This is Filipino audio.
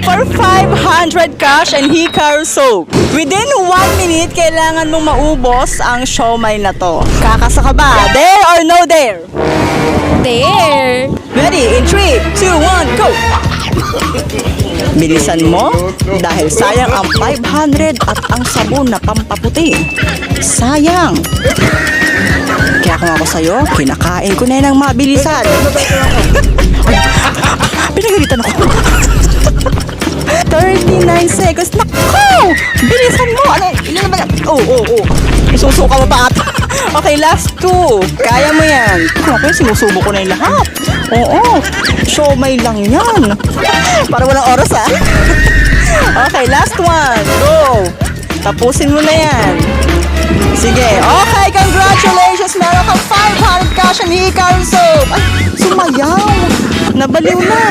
For 500 cash and Hikaru soap. Within 1 minute, kailangan mong maubos ang siomai na to. Kakasa ka ba? Dare or no dare? There. Ready? In 3, 2, 1, go! Bilisan mo dahil sayang ang 500 at ang sabon na pampaputi. Sayang! Kaya kung ako sa'yo, kinakain ko na yun ng mabilisan. Pinagalitan ako. 39 seconds. Naku! Bilisan mo! Ano? Ilan na ba? Oh. Susuka mo pa ata. Okay, last 2. Kaya mo yan. Okay, sinusubo ko na yung lahat. Oo. Siomai lang yan. Para walang oras ah. Okay, last 1. Go! Tapusin mo na yan. Sige. Okay, congratulations! Meron kang 500 cash and Hikaru soap. Ay, sumayaw. Nabaliw na.